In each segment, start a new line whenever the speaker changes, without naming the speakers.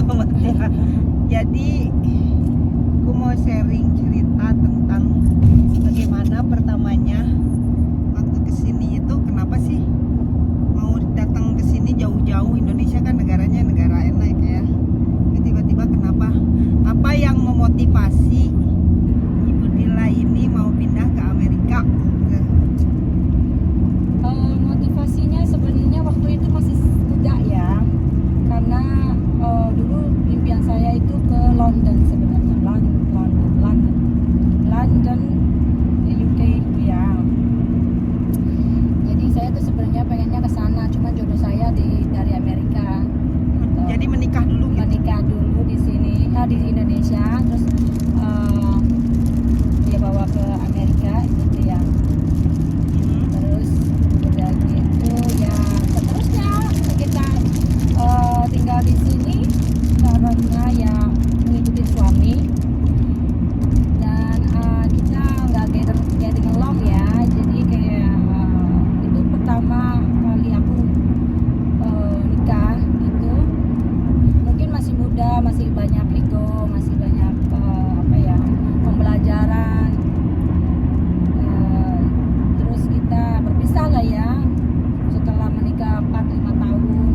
amat ya. Jadi aku mau sharing cerita tentang bagaimana pertamanya waktu kesini itu, kenapa sih mau datang ke sini jauh-jauh. Indonesia kan negaranya negara enak ya. Tiba-tiba kenapa? Apa yang memotivasi Ibu Dila ini mau pindah ke Amerika?
Motivasinya sebenarnya waktu itu masih muda ya, karena dulu impian saya itu ke London sebenarnya, London, di UK itu ya. Jadi saya tuh sebenarnya pengennya ke sana, cuma jodoh saya dari Amerika. Gitu.
Jadi menikah dulu gitu?
Menikah dulu di sini, di Indonesia, terus dia bawa ke Amerika gitu ya. Terus udah gitu ya, seterusnya kita tinggal di sini karena ya mengikuti suami, dan kita nggak getting along ya. Jadi kayak itu pertama kali aku nikah itu, mungkin masih muda, masih banyak ego, masih banyak apa ya, pembelajaran. Terus kita berpisah lah ya setelah menikah 4-5 tahun.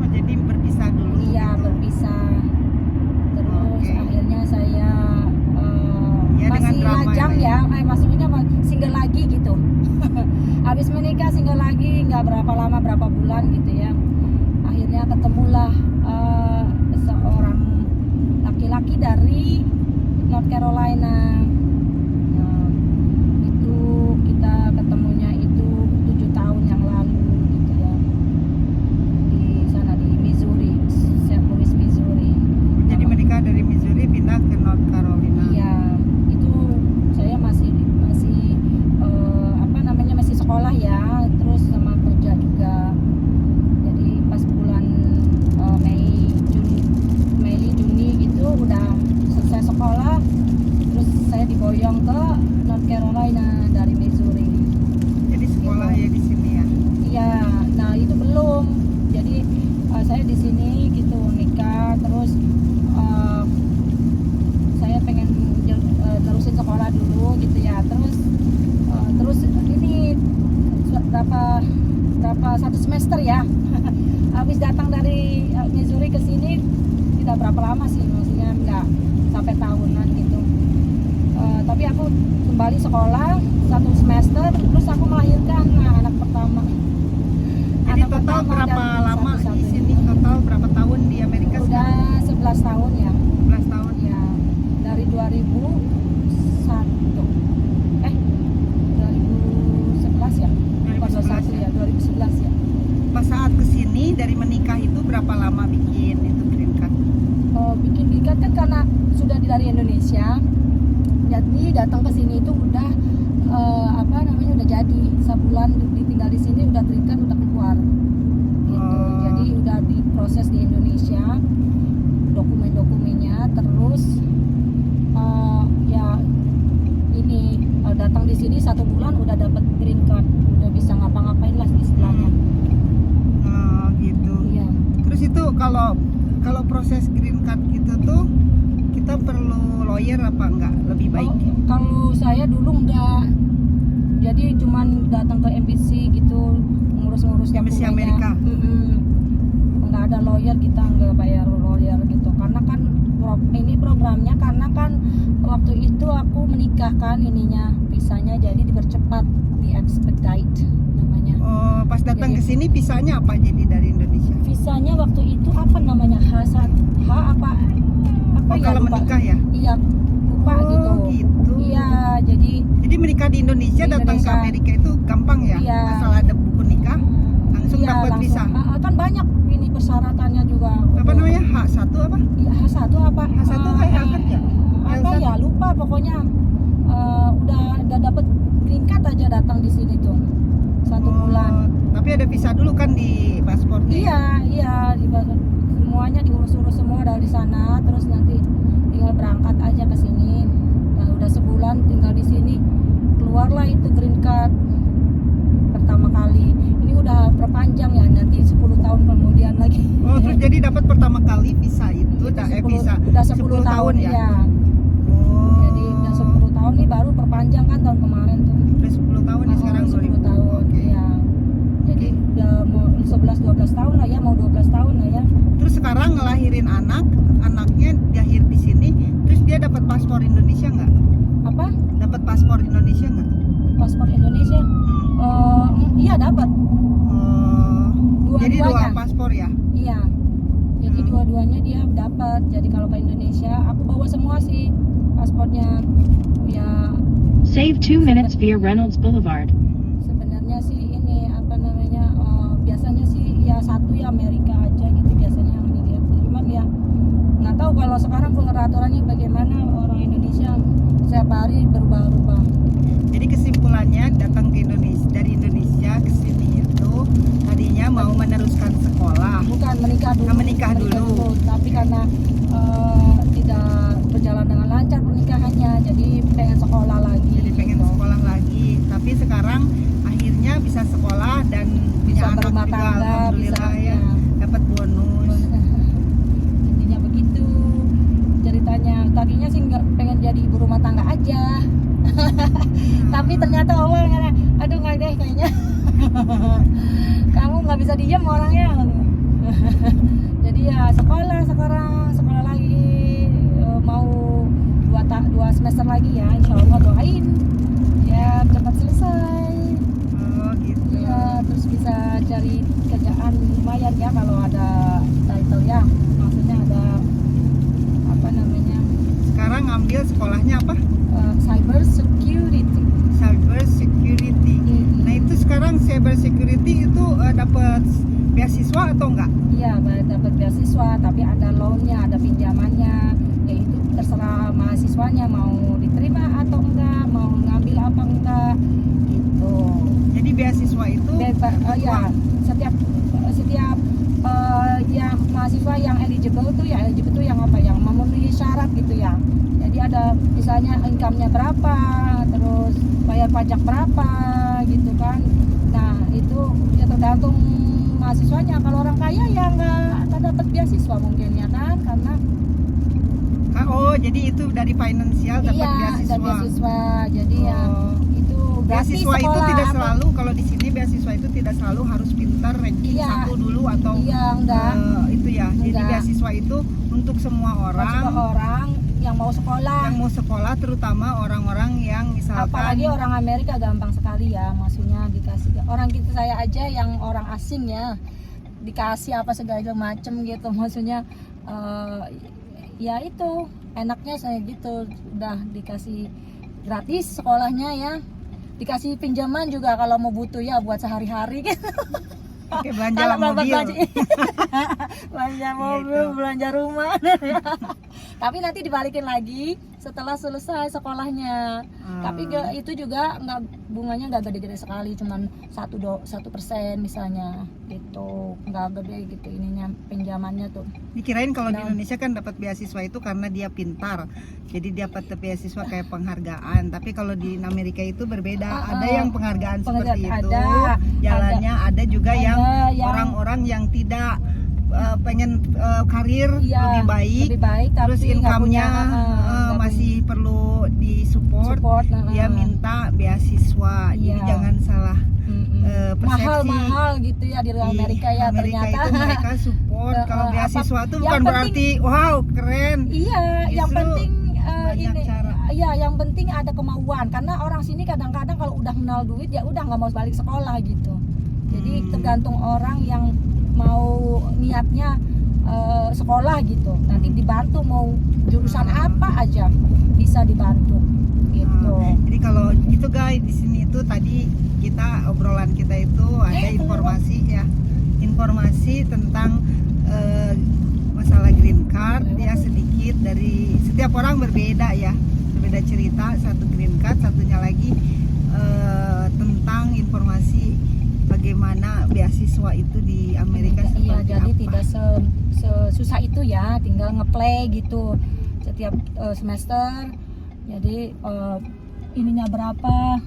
Oh, jadi berpisah dulu?
Iya,
gitu.
berpisah. Terus
Oke.
akhirnya saya
Ya,
masih
dengan drama
lajang
ya.
ya, maksudnya single lagi gitu. Habis menikah single lagi, nggak berapa lama, berapa bulan gitu ya. Akhirnya ketemulah seorang laki-laki dari North Carolina. Nah, itu kita ketemunya itu 7 tahun yang lalu gitu ya, di sana di Missouri, St. Louis, Missouri.
Jadi menikah dari Missouri pindah ke North Carolina.
Iya, itu saya masih apa namanya, masih sekolah ya, terus sama kerja juga. Jadi pas bulan Juni gitu udah selesai sekolah, terus saya diboyong ke North Carolina dari Missouri.
Jadi sekolah ya di sini ya.
Iya, nah itu belum. Jadi saya di sini gitu nikah, terus saya pengen terusin sekolah dulu gitu ya. Terus ini berapa satu semester ya. Habis datang dari Missouri ke sini tidak berapa lama sih, maksudnya nggak sampai tahunan gitu. Tapi aku kembali sekolah 1 semester, terus aku melahirkan anak pertama.
Jadi total berapa lama di sini? Total berapa tahun di Amerika?
Udah 11 tahun ya.
11 tahun.
Ya, dari 2011 ya.
2011
ya, 2011 ya.
Pas saat kesini dari menikah itu berapa lama bikin itu green card?
Bikin dikat kan karena sudah dari Indonesia. Jadi datang ke sini itu udah apa namanya, udah jadi sebulan ditinggal di sini, udah terikat, udah keluar gitu. Jadi udah diproses di Indonesia dokumennya, terus ya ini datang di sini 1 bulan udah dapat green card, udah bisa ngapa-ngapain lah istilahnya.
Oh, gitu.
Iya.
Terus itu kalau proses green card gitu tuh kita perlu lawyer apa enggak? Lebih baik?
Kalau saya dulu enggak, jadi cuman datang ke embassy gitu, ngurus-ngurus
Embassy
dokumennya.
Amerika?
Enggak ada lawyer, kita enggak bayar lawyer gitu, karena kan ini programnya, karena kan waktu itu aku menikah kan, ininya visanya jadi dipercepat, di expedite namanya.
Oh, pas datang
Jadi-
ke sini visanya apa jadi dari Indonesia?
Visanya waktu itu apa namanya, apa
Oh,
ya,
kalau
lupa.
menikah ya?
Iya, lupa
Oh,
gitu.
gitu.
Iya, jadi
Jadi menikah di Indonesia,
Di
datang ke
Indonesia.
Amerika itu gampang ya?
Iya.
Asal ada buku nikah langsung
iya,
dapat
langsung.
visa.
Kan banyak ini persyaratannya juga.
Apa namanya? H1 apa?
Iya, H1 apa?
H1 kayak kerja.
Apa ya, lupa pokoknya. Udah dapat green card aja datang di sini tuh 1 bulan.
Tapi ada visa dulu kan di paspornya?
Iya, semuanya diurus-urus semua dari sana, terus nanti tinggal berangkat aja ke sini. Nah, udah sebulan tinggal di sini, keluarlah itu green card pertama kali. Ini udah perpanjang ya, nanti 10 tahun kemudian lagi lagi.
Oh, terus jadi dapat pertama kali visa itu visa
udah 10 tahun
ya.
ya.
Oh.
Jadi udah 10 tahun nih, baru perpanjang kan tahun kemarin tuh.
Udah 10 tahun nih sekarang
10 tahun.
Oke.
Ya. Jadi udah mau 11-12 tahun lah ya, mau 12 tahun lah ya.
Terus sekarang ngelahirin anaknya lahir di sini, terus dia dapat paspor Indonesia nggak?
Apa?
Dapat paspor Indonesia nggak?
Paspor Indonesia? Iya dapat.
Jadi dua
Dua-duanya.
paspor ya?
Iya. Jadi dua-duanya dia dapat. Jadi kalau ke Indonesia, aku bawa semua sih paspornya. Ya
Save 2 minutes via Reynolds Boulevard.
sebenarnya sih ini apa namanya? Biasanya sih ya satu ya Amerika aja gitu biasanya yang dilihat. Cuman ya nggak tahu kalau sekarang peraturannya bagaimana, orang Indonesia setiap hari berubah-ubah.
Jadi kesimpulannya datang ke Indonesia, dari Indonesia ke sini itu tadinya mau meneruskan sekolah.
Bukan menikah dulu.
Menikah dulu.
Tapi karena tidak berjalan dengan lancar pernikahannya, jadi pengen sekolah lagi.
Jadi pengen
gitu.
sekolah lagi. Tapi sekarang akhirnya bisa sekolah dan
Bisa
punya anak
berumah
juga,
tangga,
alhamdulillah
bisa,
ya. Dapat bonus.
Intinya begitu ceritanya. Tadinya sih nggak pengen jadi ibu rumah tangga aja. Tapi ternyata Allah nggak, aduh nggak deh kayaknya. Kamu nggak bisa diem orangnya. Jadi ya sekolah sekarang, sekolah lagi. Mau 2 semester lagi ya, insya Allah doain ya cepat selesai.
Oh gitu.
Iya, terus bisa cari kerjaan lumayan ya kalau ada title ya. Maksudnya ada apa namanya?
Sekarang ngambil sekolahnya apa?
Cyber security.
Cyber security. Nah itu sekarang cyber security itu dapat beasiswa atau enggak?
Iya, dapat beasiswa, tapi ada loan-nya, ada pinjamannya. Ya itu terserah mahasiswanya mau diterima atau enggak, mau ngambil apa enggak gitu.
Jadi beasiswa itu
Ya setiap yang mahasiswa yang eligible tuh yang apa, yang memenuhi syarat gitu ya. Jadi ada misalnya income-nya berapa, terus bayar pajak berapa gitu kan. Nah itu ya tergantung mahasiswanya. Kalau orang kaya ya nggak dapat beasiswa mungkin ya kan, karena
oh jadi itu dari finansial dapat
iya
beasiswa.
ada beasiswa. Jadi ya
Oh.
itu gratis
Beasiswa itu
sekolah.
tidak selalu, kalau di sini beasiswa itu tidak selalu harus pintar ranking
Iya.
1 dulu atau
Iya enggak.
itu ya. Jadi
Enggak.
beasiswa itu untuk semua
orang yang mau sekolah.
yang mau sekolah, terutama orang-orang yang misalkan
Apalagi orang Amerika gampang sekali ya, maksudnya dikasih orang kita, saya aja yang orang asing ya dikasih apa segala macem gitu, maksudnya ya itu enaknya saya gitu, udah dikasih gratis sekolahnya ya, dikasih pinjaman juga kalau mau butuh ya buat sehari-hari gitu.
pakai belanja
Kalau
mobil.
belanja mobil,
Gitu.
belanja rumah. Tapi nanti dibalikin lagi setelah selesai sekolahnya. Tapi itu juga bunganya nggak gede-gede sekali, cuman 1% misalnya gitu, nggak gede gitu ininya pinjamannya tuh.
Dikirain kalau di
Nah.
Indonesia kan dapat beasiswa itu karena dia pintar, jadi dia dapat beasiswa kayak penghargaan. Tapi kalau di Amerika itu berbeda, ada yang penghargaan seperti itu, jalannya ada juga yang orang-orang yang tidak pengen karir
Iya,
lebih baik,
tapi
terus
nggak
income-nya
nggak
masih perlu disupport,
support,
dia minta beasiswa. Jadi
Iya.
jangan salah persepsi.
mahal gitu ya di Amerika ya,
Amerika
ternyata.
itu mereka support. Kalau beasiswa itu
yang
bukan
penting-
berarti wow keren.
Iya, yang
Justru
penting
banyak
ini,
cara.
iya yang penting ada kemauan. Karena orang sini kadang-kadang kalau udah kenal duit ya udah nggak mau balik sekolah gitu. Jadi tergantung orang yang mau niatnya sekolah gitu. Nanti dibantu mau jurusan apa aja bisa dibantu gitu.
Jadi kalau itu guys, di sini itu tadi obrolan kita itu ada informasi ya, informasi tentang masalah green card ya, sedikit dari setiap orang berbeda ya, berbeda cerita. Satu green card, satunya lagi tentang informasi bagaimana beasiswa itu di Amerika seperti
Iya, jadi
apa.
tidak sesusah itu ya, tinggal ngeplay gitu setiap semester. Jadi ininya berapa?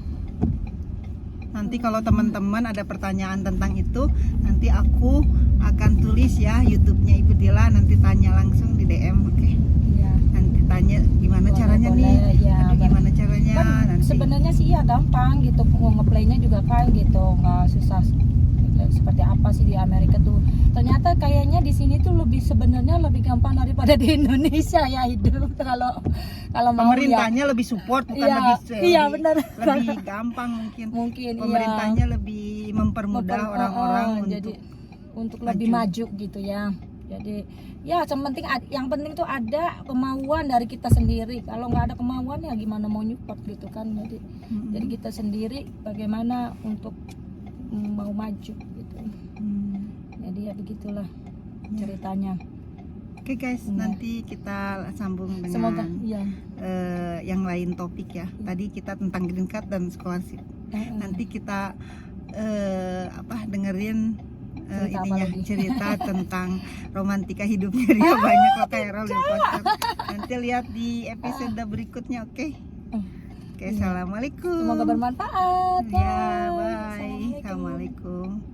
Nanti kalau teman-teman ada pertanyaan tentang itu, nanti aku akan tulis ya YouTube-nya Ibu Dila, nanti tanya langsung di DM, oke?
Iya.
Nanti tanya gimana
Boleh,
caranya nih,
boleh, ya,
aduh gimana caranya
Kan
nanti.
sebenarnya sih ya gampang gitu, ngeplaynya juga kan gitu, nggak susah seperti apa sih di Amerika tuh. Ternyata kayaknya di sini tuh sebenarnya lebih gampang daripada di Indonesia ya hidup kalau mau ya.
Pemerintahnya lebih support, bukan
Iya, iya, benar.
lebih gampang mungkin.
Mungkin
Pemerintahnya lebih mempermudah orang-orang
jadi untuk lebih maju gitu ya. Jadi ya yang penting tuh ada kemauan dari kita sendiri. Kalau nggak ada kemauan ya gimana mau nyupport gitu kan. Jadi kita sendiri bagaimana untuk mau maju gitu. Jadi ya begitulah ceritanya.
Oke guys,
Iya.
nanti kita sambung dengan
Semoga ya.
yang lain topik ya. Tadi kita tentang green card dan scholarship. Nanti kita dengerin
Cerita apa
ininya
lagi?
cerita tentang romantika hidupnya dia banyak kok kayak Errol di podcast. Nanti lihat di episode berikutnya, oke? Oke,
Iya.
assalamualaikum.
Semoga bermanfaat.
Ya, bye.
Assalamualaikum.
Assalamualaikum.